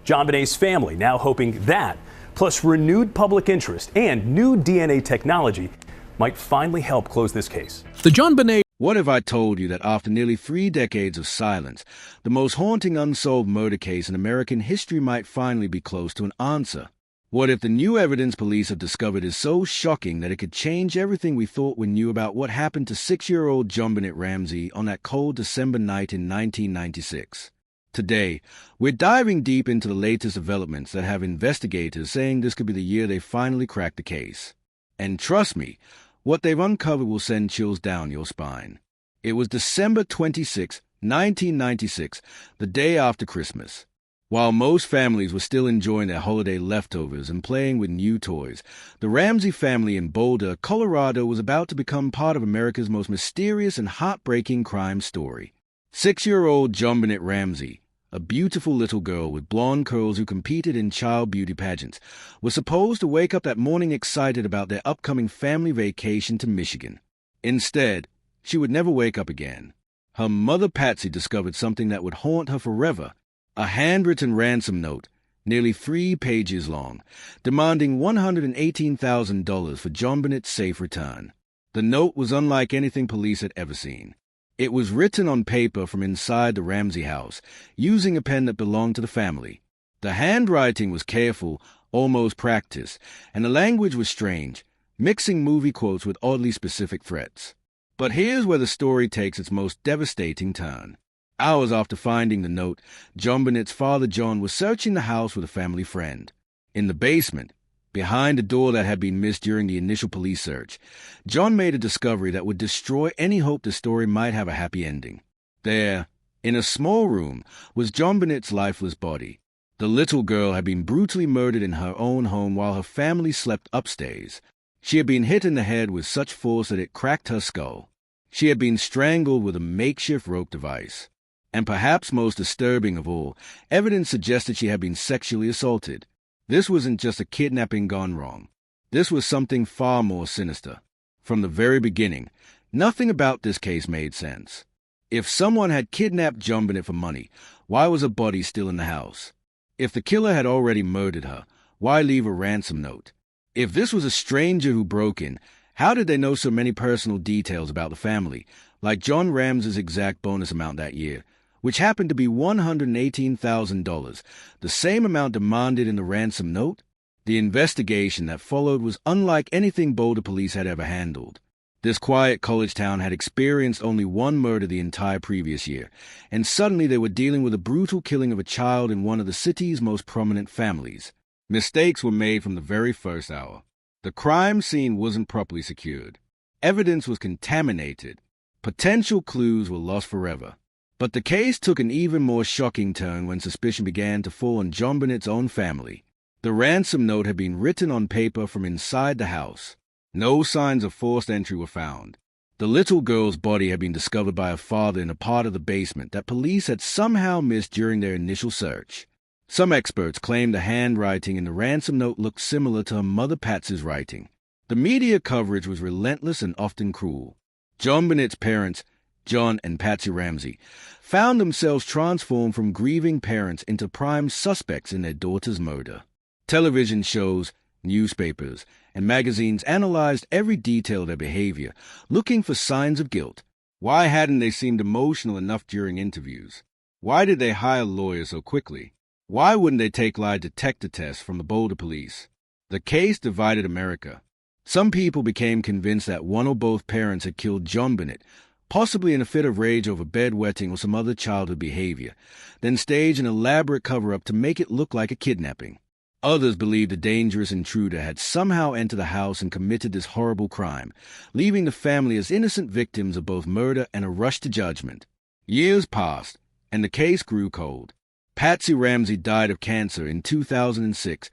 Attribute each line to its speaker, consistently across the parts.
Speaker 1: JonBenet's family now hoping that, plus renewed public interest and new DNA technology, might finally help close this case.
Speaker 2: The JonBenet.
Speaker 3: What if I told you that after nearly 3 decades of silence, the most haunting unsolved murder case in American history might finally be close to an answer? What if the new evidence police have discovered is so shocking that it could change everything we thought we knew about what happened to 6-year-old JonBenet Ramsey on that cold December night in 1996? Today, we're diving deep into the latest developments that have investigators saying this could be the year they finally crack the case. And trust me, what they've uncovered will send chills down your spine. It was December 26, 1996, the day after Christmas. While most families were still enjoying their holiday leftovers and playing with new toys, the Ramsey family in Boulder, Colorado was about to become part of America's most mysterious and heartbreaking crime story. 6-year-old JonBenet Ramsey, a beautiful little girl with blonde curls who competed in child beauty pageants, was supposed to wake up that morning excited about their upcoming family vacation to Michigan. Instead, she would never wake up again. Her mother Patsy discovered something that would haunt her forever: a handwritten ransom note, nearly 3 pages long, demanding $118,000 for JonBenet's safe return. The note was unlike anything police had ever seen. It was written on paper from inside the Ramsey house, using a pen that belonged to the family. The handwriting was careful, almost practiced, and the language was strange, mixing movie quotes with oddly specific threats. But here's where the story takes its most devastating turn. Hours after finding the note, JonBenet's father John was searching the house with a family friend. In the basement, behind a door that had been missed during the initial police search, John made a discovery that would destroy any hope the story might have a happy ending. There, in a small room, was JonBenet's lifeless body. The little girl had been brutally murdered in her own home while her family slept upstairs. She had been hit in the head with such force that it cracked her skull. She had been strangled with a makeshift rope device. And perhaps most disturbing of all, evidence suggested she had been sexually assaulted. This wasn't just a kidnapping gone wrong. This was something far more sinister. From the very beginning, nothing about this case made sense. If someone had kidnapped JonBenet for money, why was her body still in the house? If the killer had already murdered her, why leave a ransom note? If this was a stranger who broke in, how did they know so many personal details about the family, like John Ramsey's exact bonus amount that year, which happened to be $118,000, the same amount demanded in the ransom note? The investigation that followed was unlike anything Boulder police had ever handled. This quiet college town had experienced only one murder the entire previous year, and suddenly they were dealing with a brutal killing of a child in one of the city's most prominent families. Mistakes were made from the very first hour. The crime scene wasn't properly secured. Evidence was contaminated. Potential clues were lost forever. But the case took an even more shocking turn when suspicion began to fall on JonBenet's own family. The ransom note had been written on paper from inside the house. No signs of forced entry were found. The little girl's body had been discovered by her father in a part of the basement that police had somehow missed during their initial search. Some experts claimed the handwriting in the ransom note looked similar to her mother Patsy's writing. The media coverage was relentless and often cruel. JonBenet's parents, John and Patsy Ramsey, found themselves transformed from grieving parents into prime suspects in their daughter's murder. Television shows, newspapers, and magazines analyzed every detail of their behavior, looking for signs of guilt. Why hadn't they seemed emotional enough during interviews? Why did they hire lawyers so quickly? Why wouldn't they take lie detector tests from the Boulder police? The case divided America. Some people became convinced that one or both parents had killed JonBenet, possibly in a fit of rage over bedwetting or some other childhood behavior, then staged an elaborate cover-up to make it look like a kidnapping. Others believed a dangerous intruder had somehow entered the house and committed this horrible crime, leaving the family as innocent victims of both murder and a rush to judgment. Years passed, and the case grew cold. Patsy Ramsey died of cancer in 2006,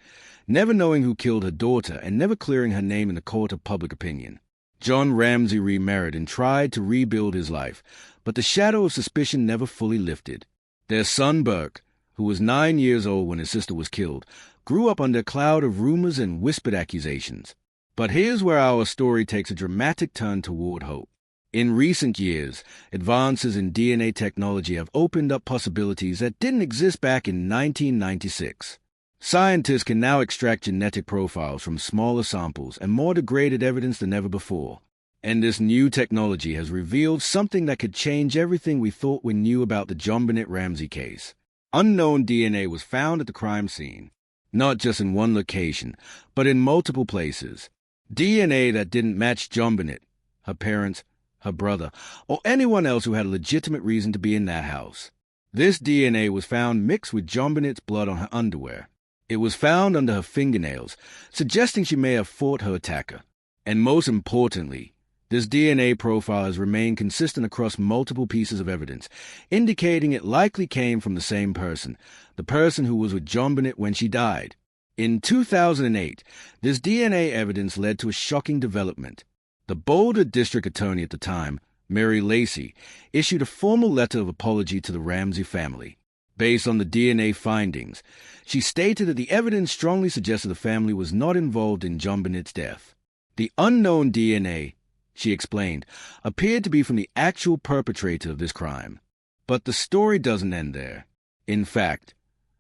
Speaker 3: never knowing who killed her daughter and never clearing her name in the court of public opinion. John Ramsey remarried and tried to rebuild his life, but the shadow of suspicion never fully lifted. Their son Burke, who was 9 years old when his sister was killed, grew up under a cloud of rumors and whispered accusations. But here's where our story takes a dramatic turn toward hope. In recent years, advances in DNA technology have opened up possibilities that didn't exist back in 1996. Scientists can now extract genetic profiles from smaller samples and more degraded evidence than ever before. And this new technology has revealed something that could change everything we thought we knew about the JonBenet Ramsey case. Unknown DNA was found at the crime scene, not just in one location, but in multiple places. DNA that didn't match JonBenet, her parents, her brother, or anyone else who had a legitimate reason to be in that house. This DNA was found mixed with JonBenet's blood on her underwear. It was found under her fingernails, suggesting she may have fought her attacker. And most importantly, this DNA profile has remained consistent across multiple pieces of evidence, indicating it likely came from the same person, the person who was with JonBenet when she died. In 2008, this DNA evidence led to a shocking development. The Boulder District Attorney at the time, Mary Lacey, issued a formal letter of apology to the Ramsey family. Based on the DNA findings, she stated that the evidence strongly suggested the family was not involved in JonBenet's death. The unknown DNA, she explained, appeared to be from the actual perpetrator of this crime. But the story doesn't end there. In fact,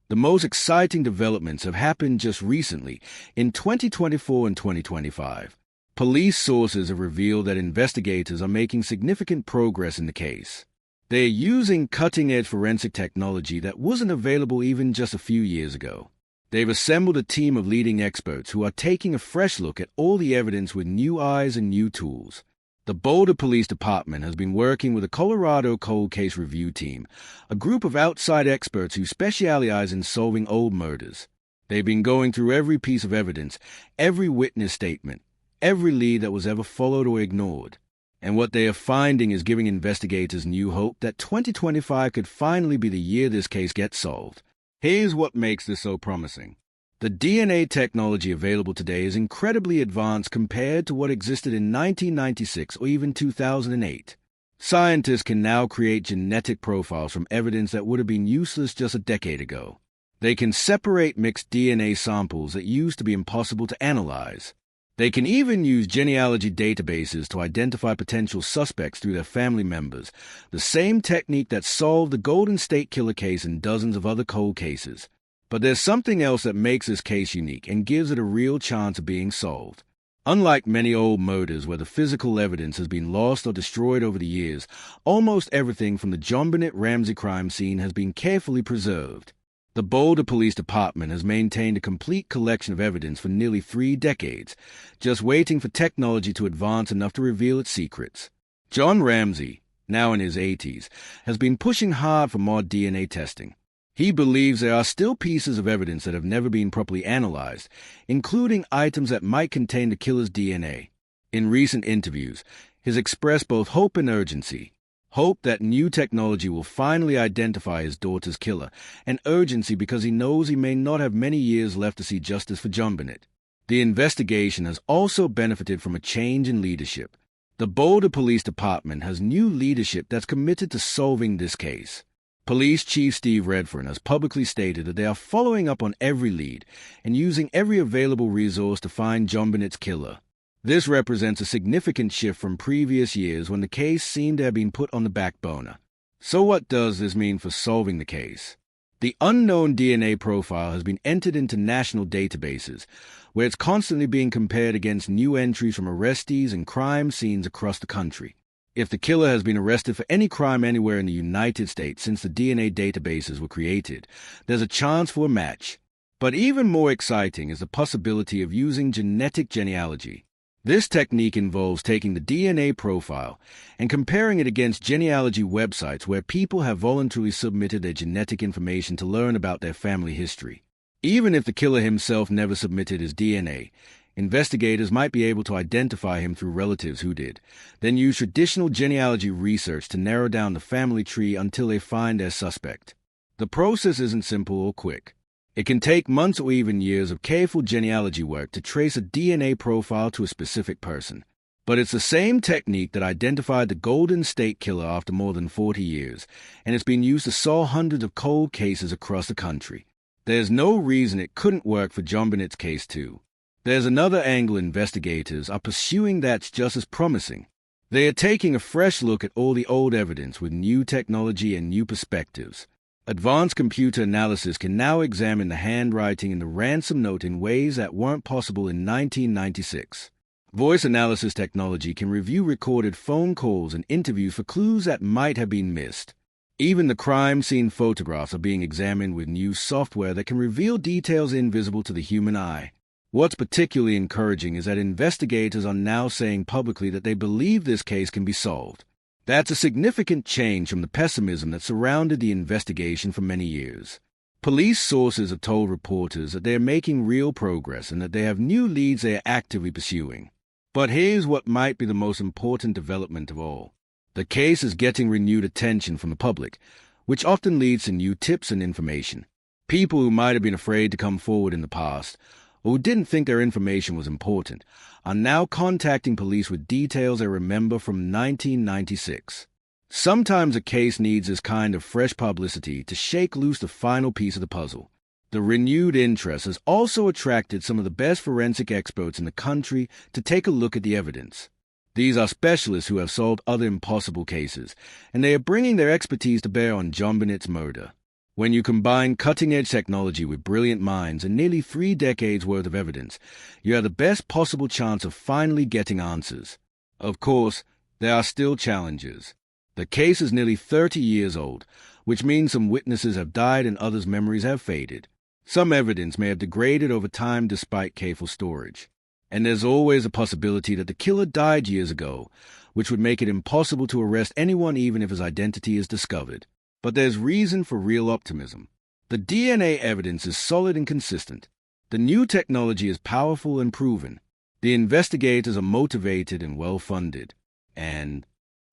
Speaker 3: the most exciting developments have happened just recently, in 2024 and 2025. Police sources have revealed that investigators are making significant progress in the case. They're using cutting-edge forensic technology that wasn't available even just a few years ago. They've assembled a team of leading experts who are taking a fresh look at all the evidence with new eyes and new tools. The Boulder Police Department has been working with the Colorado Cold Case Review Team, a group of outside experts who specialize in solving old murders. They've been going through every piece of evidence, every witness statement, every lead that was ever followed or ignored. And what they are finding is giving investigators new hope that 2025 could finally be the year this case gets solved. Here's what makes this so promising. The DNA technology available today is incredibly advanced compared to what existed in 1996 or even 2008. Scientists can now create genetic profiles from evidence that would have been useless just a decade ago. They can separate mixed DNA samples that used to be impossible to analyze. They can even use genealogy databases to identify potential suspects through their family members, the same technique that solved the Golden State Killer case and dozens of other cold cases. But there's something else that makes this case unique and gives it a real chance of being solved. Unlike many old murders where the physical evidence has been lost or destroyed over the years, almost everything from the JonBenet Ramsey crime scene has been carefully preserved. The Boulder Police Department has maintained a complete collection of evidence for nearly 3 decades, just waiting for technology to advance enough to reveal its secrets. John Ramsey, now in his 80s, has been pushing hard for more DNA testing. He believes there are still pieces of evidence that have never been properly analyzed, including items that might contain the killer's DNA. In recent interviews, he's expressed both hope and urgency. Hope that new technology will finally identify his daughter's killer, and urgency because he knows he may not have many years left to see justice for JonBenet. The investigation has also benefited from a change in leadership. The Boulder Police Department has new leadership that's committed to solving this case. Police Chief Steve Redfern has publicly stated that they are following up on every lead and using every available resource to find JonBenet's killer. This represents a significant shift from previous years when the case seemed to have been put on the back burner. So what does this mean for solving the case? The unknown DNA profile has been entered into national databases, where it's constantly being compared against new entries from arrestees and crime scenes across the country. If the killer has been arrested for any crime anywhere in the United States since the DNA databases were created, there's a chance for a match. But even more exciting is the possibility of using genetic genealogy. This technique involves taking the DNA profile and comparing it against genealogy websites where people have voluntarily submitted their genetic information to learn about their family history. Even if the killer himself never submitted his DNA, investigators might be able to identify him through relatives who did, then use traditional genealogy research to narrow down the family tree until they find their suspect. The process isn't simple or quick. It can take months or even years of careful genealogy work to trace a DNA profile to a specific person. But it's the same technique that identified the Golden State Killer after more than 40 years, and it's been used to solve hundreds of cold cases across the country. There's no reason it couldn't work for JonBenet's case too. There's another angle investigators are pursuing that's just as promising. They are taking a fresh look at all the old evidence with new technology and new perspectives. Advanced computer analysis can now examine the handwriting in the ransom note in ways that weren't possible in 1996. Voice analysis technology can review recorded phone calls and interviews for clues that might have been missed. Even the crime scene photographs are being examined with new software that can reveal details invisible to the human eye. What's particularly encouraging is that investigators are now saying publicly that they believe this case can be solved. That's a significant change from the pessimism that surrounded the investigation for many years. Police sources have told reporters that they are making real progress and that they have new leads they are actively pursuing. But here's what might be the most important development of all. The case is getting renewed attention from the public, which often leads to new tips and information. People who might have been afraid to come forward in the past, or who didn't think their information was important, are now contacting police with details they remember from 1996. Sometimes a case needs this kind of fresh publicity to shake loose the final piece of the puzzle. The renewed interest has also attracted some of the best forensic experts in the country to take a look at the evidence. These are specialists who have solved other impossible cases, and they are bringing their expertise to bear on JonBenet's murder. When you combine cutting-edge technology with brilliant minds and nearly 3 decades' worth of evidence, you have the best possible chance of finally getting answers. Of course, there are still challenges. The case is nearly 30 years old, which means some witnesses have died and others' memories have faded. Some evidence may have degraded over time despite careful storage. And there's always a possibility that the killer died years ago, which would make it impossible to arrest anyone even if his identity is discovered. But there's reason for real optimism. The DNA evidence is solid and consistent. The new technology is powerful and proven. The investigators are motivated and well-funded. And,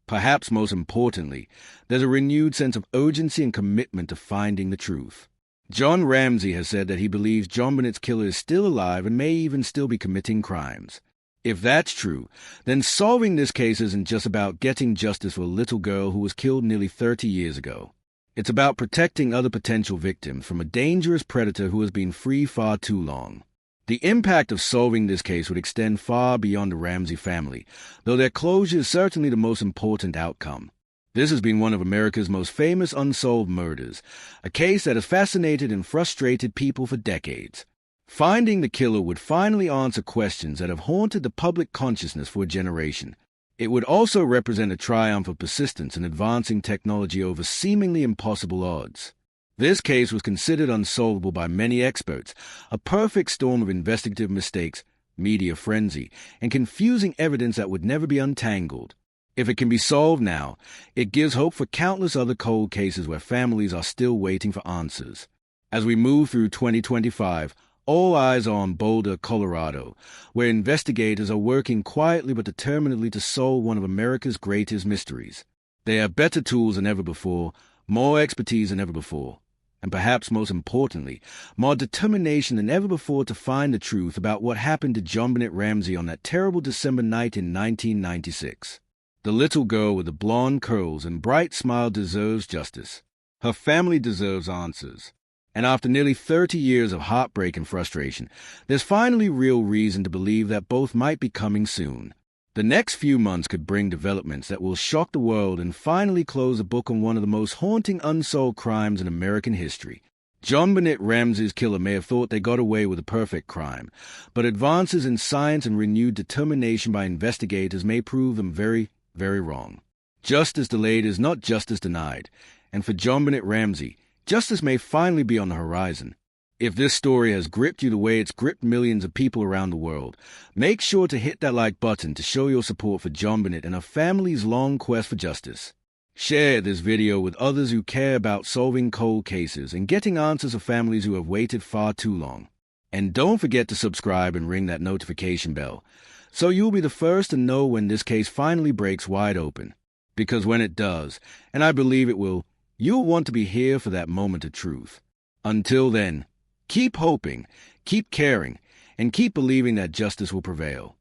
Speaker 3: perhaps most importantly, there's a renewed sense of urgency and commitment to finding the truth. Jon Ramsey has said that he believes JonBenet's killer is still alive and may even still be committing crimes. If that's true, then solving this case isn't just about getting justice for a little girl who was killed nearly 30 years ago. It's about protecting other potential victims from a dangerous predator who has been free far too long. The impact of solving this case would extend far beyond the Ramsey family, though their closure is certainly the most important outcome. This has been one of America's most famous unsolved murders, a case that has fascinated and frustrated people for decades. Finding the killer would finally answer questions that have haunted the public consciousness for a generation. It would also represent a triumph of persistence in advancing technology over seemingly impossible odds. This case was considered unsolvable by many experts, a perfect storm of investigative mistakes, media frenzy, and confusing evidence that would never be untangled. If it can be solved now, it gives hope for countless other cold cases where families are still waiting for answers. As we move through 2025, all eyes are on Boulder, Colorado, where investigators are working quietly but determinedly to solve one of America's greatest mysteries. They have better tools than ever before, more expertise than ever before, and perhaps most importantly, more determination than ever before to find the truth about what happened to JonBenet Ramsey on that terrible December night in 1996. The little girl with the blonde curls and bright smile deserves justice. Her family deserves answers. And after nearly 30 years of heartbreak and frustration, there's finally real reason to believe that both might be coming soon. The next few months could bring developments that will shock the world and finally close the book on one of the most haunting unsolved crimes in American history. JonBenet Ramsey's killer may have thought they got away with a perfect crime, but advances in science and renewed determination by investigators may prove them very, very wrong. Justice delayed is not justice denied, and for JonBenet Ramsey, justice may finally be on the horizon. If this story has gripped you the way it's gripped millions of people around the world, make sure to hit that like button to show your support for JonBenet and her family's long quest for justice. Share this video with others who care about solving cold cases and getting answers for families who have waited far too long. And don't forget to subscribe and ring that notification bell, so you'll be the first to know when this case finally breaks wide open. Because when it does, and I believe it will, you'll want to be here for that moment of truth. Until then, keep hoping, keep caring, and keep believing that justice will prevail.